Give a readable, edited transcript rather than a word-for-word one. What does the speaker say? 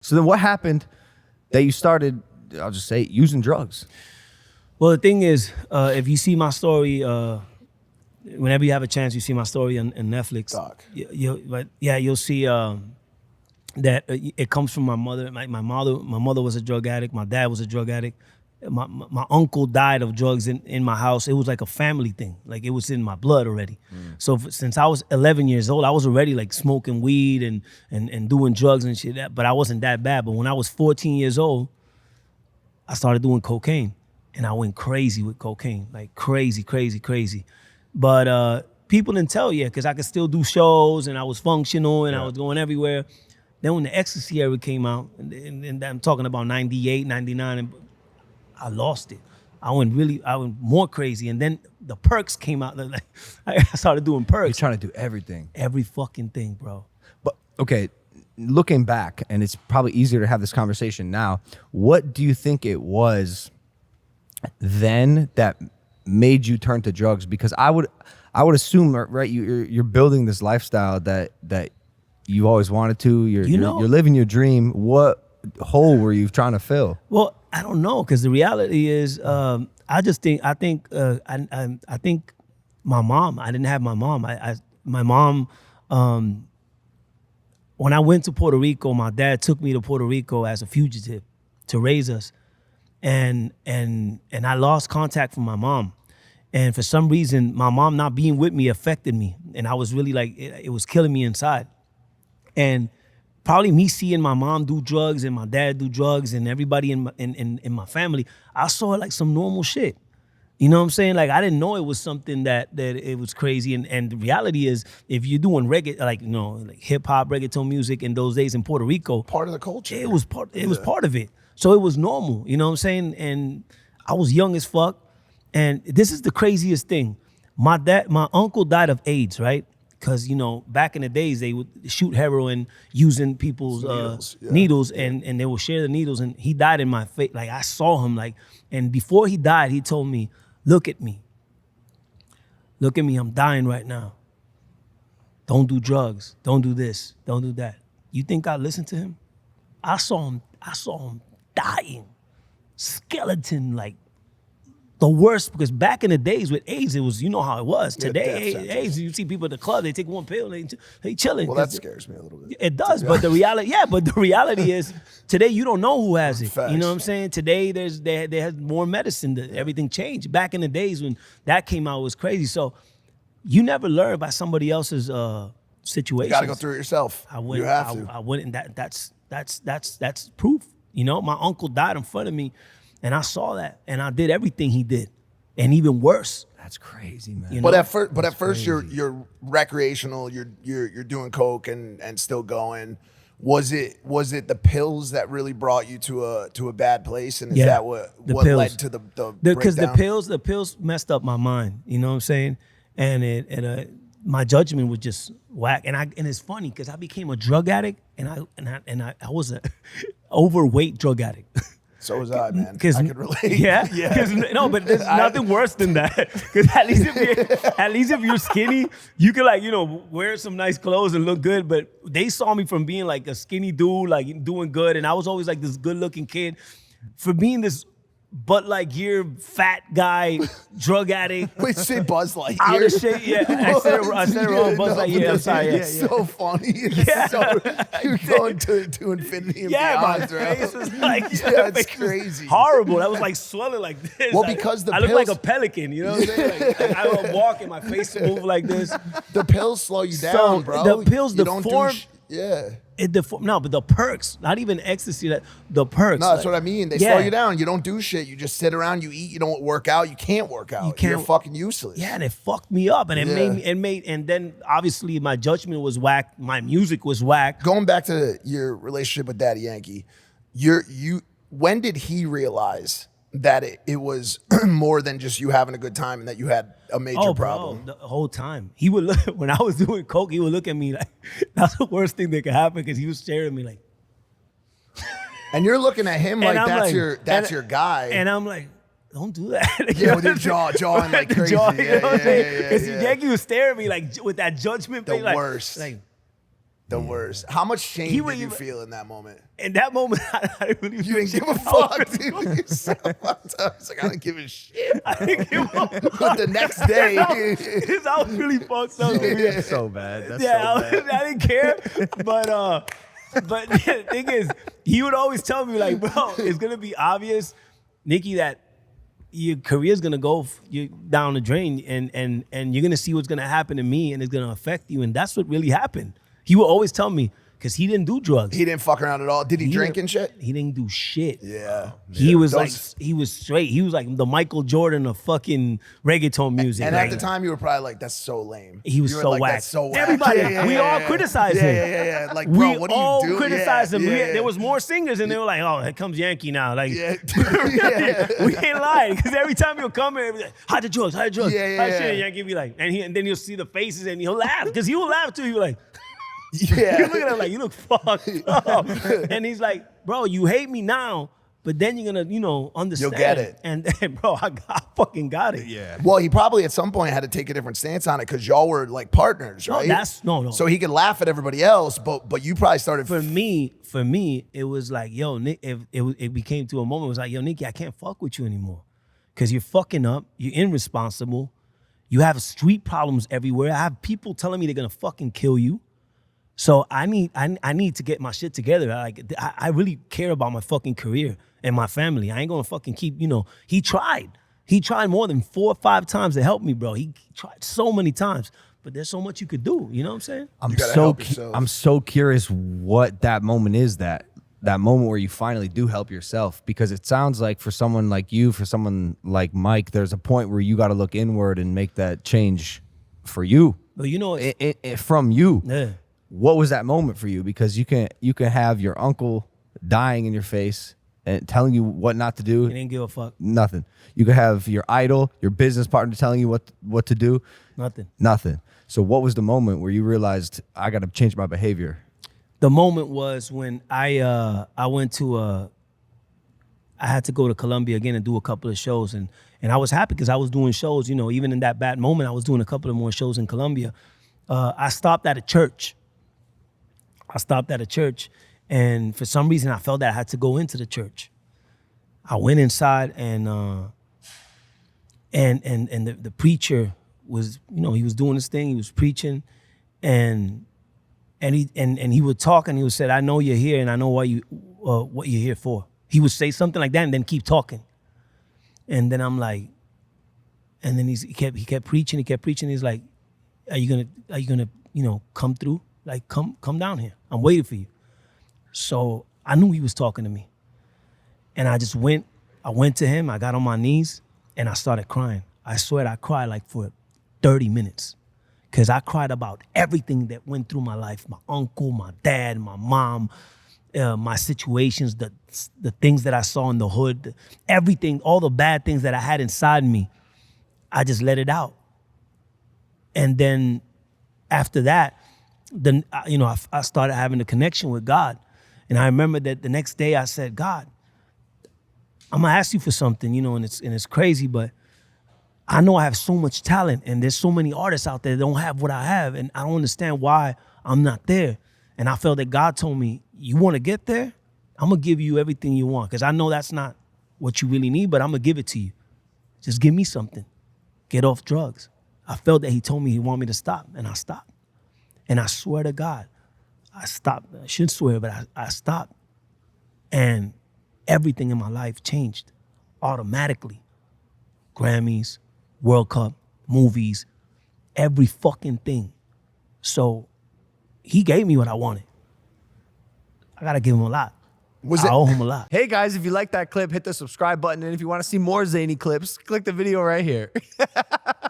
So then what happened that you started, I'll just say, using drugs? Well, the thing is, if you see my story, whenever you have a chance, you see my story on Netflix. You'll see that it comes from my mother. My mother was a drug addict. My dad was a drug addict. My uncle died of drugs in my house. It was like a family thing. Like it was in my blood already. So since I was 11 years old, I was already like smoking weed and doing drugs and shit. But I wasn't that bad. But when I was 14 years old, I started doing cocaine. And I went crazy with cocaine. Like crazy. But people didn't tell yet because I could still do shows and I was functional and I was going everywhere. Then when the ecstasy era came out, and I'm talking about 98, 99, and I lost it. I went more crazy. And then the perks came out. Like, I started doing perks. You're trying to do everything. Every fucking thing, bro. But, okay, looking back, and it's probably easier to have this conversation now, what do you think it was then that made you turn to drugs? Because I would assume, right, you're building this lifestyle that you always wanted to. You're living your dream. What hole were you trying to fill? Well, I don't know, because the reality is, I think my mom. I didn't have my mom. My mom. When I went to Puerto Rico, my dad took me to Puerto Rico as a fugitive to raise us, and I lost contact from my mom. And for some reason, my mom not being with me affected me, and I was really like it was killing me inside. And probably me seeing my mom do drugs and my dad do drugs and everybody in my family, I saw it like some normal shit. You know what I'm saying? Like I didn't know it was something that it was crazy. And the reality is, if you're doing reggae, like like hip hop, reggaeton music in those days in Puerto Rico, part of the culture. It was part of it. So it was normal. You know what I'm saying? And I was young as fuck. And this is the craziest thing. My uncle died of AIDS, right? Because, back in the days, they would shoot heroin using people's needles and they would share the needles. And he died in my face. Like, I saw him, and before he died, he told me, look at me. Look at me, I'm dying right now. Don't do drugs. Don't do this. Don't do that. You think I listened to him? I saw him dying. Skeleton, like, the worst, because back in the days with AIDS, it was, how it was. Today, AIDS, you see people at the club, they take one pill, they chilling. Well, that scares me a little bit. It does, but the reality is, today you don't know who has it. Facts. You know what I'm saying? Today they have more medicine. Everything changed. Back in the days when that came out, it was crazy. So you never learn by somebody else's situation. You got to go through it yourself. You have to. I went, and that's proof. My uncle died in front of me. And I saw that, and I did everything he did, and even worse. That's crazy, man. But at first, you're recreational. You're doing coke and still going. Was it the pills that really brought you to a bad place? And is that what led to the because breakdown? the pills messed up my mind. You know what I'm saying? And my judgment was just whack. And it's funny because I became a drug addict, and I was an overweight drug addict. So was I, man. I could relate. Yeah. No, but there's nothing worse than that. Because at least if you're skinny, you can wear some nice clothes and look good. But they saw me from being like a skinny dude, like doing good, and I was always like this good-looking kid. For being this Bud Lightyear, fat guy, drug addict. Wait, say Buzz Lightyear. Out of shape, yeah. I said it wrong, Buzz Lightyear. I'm sorry. It's so funny. You're going to infinity and beyond, my face was like, it's crazy. Horrible. That was like swelling like this. Well, because I look like a pelican, you know what I'm saying? Like, I would walk and my face would move like this. The pills slow you down, bro. The pills deform. Yeah. No, but the perks, not even ecstasy, the perks. No, that's what I mean. They slow you down. You don't do shit. You just sit around, you eat, you don't work out. You can't work out. You're fucking useless. Yeah, and it fucked me up. And it made and then obviously my judgment was whack. My music was whack. Going back to your relationship with Daddy Yankee, when did he realize that it was more than just you having a good time and that you had a major problem? Bro, the whole time. He would look, when I was doing coke, he would look at me like, that's the worst thing that could happen, because he was staring at me like. And you're looking at him like that's your guy. And I'm like, don't do that. Yeah, with your jawing like crazy. Because Yankee was staring at me like with that judgment face. The worst. Like, The worst. How much shame He would did you even- feel in that moment? In that moment, I didn't really You didn't give a fuck, dude. You're so fucked up. It's like, I didn't give a shit. I didn't give a But the next day, I was really fucked up. That's so bad. That's Yeah, so bad. I didn't care. But the thing is, he would always tell me, like, bro, it's gonna be obvious, Nicky, that your career's gonna go down the drain, and you're gonna see what's gonna happen to me, and it's gonna affect you. And that's what really happened. He would always tell me, because he didn't do drugs. he didn't fuck around at all. Did he drink didn't- and shit? He didn't do shit. Yeah. He was Those- like, he was straight. He was like the Michael Jordan of fucking reggaeton music. And like, at the time, you were probably like, "That's so lame." he was You were so like, whack. That's so whack. Everybody, we all criticized him. Yeah. Like, bro, We what do you all do? criticized him. Yeah. There was more singers, and they were like, "Oh, here comes Yankee now." Like, Yeah. Yeah. we ain't lying, because every time he'll come here, he'll be like, hide the drugs, hide the drugs. Yeah. Hide shit. And Yankee be like, and then you'll see the faces, and he'll laugh, because he will laugh too. He'll be like, Yeah. you look at him like, you look fucked up. And he's like, bro, you hate me now, but then you're gonna, understand. You'll get it. And bro, I fucking got it. Yeah. Well, he probably at some point had to take a different stance on it because y'all were like partners, No, right? no. So he could laugh at everybody else, but you probably started. For me, it was like, yo, Nick, it became to a moment, it was like, yo, Nicky, I can't fuck with you anymore. Because you're fucking up, you're irresponsible, you have street problems everywhere. I have people telling me they're gonna fucking kill you. So I need to get my shit together. I really care about my fucking career and my family. I ain't gonna fucking keep, he tried. He tried more than 4 or 5 times to help me, bro. He tried so many times. But there's so much you could do, you know what I'm saying? You gotta help yourself. I'm so curious what that moment is, that moment where you finally do help yourself, because it sounds like for someone like you, for someone like Mike, there's a point where you got to look inward and make that change for you. But From you. Yeah. What was that moment for you? Because you can have your uncle dying in your face and telling you what not to do. He didn't give a fuck. Nothing. You could have your idol, your business partner telling you what to do. Nothing. So what was the moment where you realized I got to change my behavior? The moment was when I went to I had to go to Colombia again and do a couple of shows, and I was happy because I was doing shows. Even in that bad moment, I was doing a couple of more shows in Colombia. I stopped at a church. And for some reason, I felt that I had to go into the church. I went inside, and the preacher was, he was doing his thing. He was preaching, and he would talk, and he would say, "I know you're here, and I know what you're here for." He would say something like that, and then keep talking. And then I'm like, and then he kept preaching. He's like, "Are you gonna come through? Like, come down here. I'm waiting for you." So I knew he was talking to me. And I went to him, I got on my knees, and I started crying. I swear I cried like for 30 minutes. Because I cried about everything that went through my life. My uncle, my dad, my mom, my situations, the things that I saw in the hood, everything, all the bad things that I had inside me, I just let it out. And then after that, I started having a connection with God. And I remember that the next day I said, "God, I'm gonna ask you for something, and it's crazy, but I know I have so much talent, and there's so many artists out there that don't have what I have, and I don't understand why I'm not there." And I felt that God told me, "You want to get there? I'm gonna give you everything you want, because I know that's not what you really need, but I'm gonna give it to you. Just give me something. Get off drugs." I felt that he told me he wanted me to stop, and I stopped. And I swear to God, I stopped. I shouldn't swear, but I stopped. And everything in my life changed automatically. Grammys, World Cup, movies, every fucking thing. So he gave me what I wanted. I gotta give him a lot. I owe him a lot. Hey guys, if you like that clip, hit the subscribe button. And if you want to see more zany clips, click the video right here.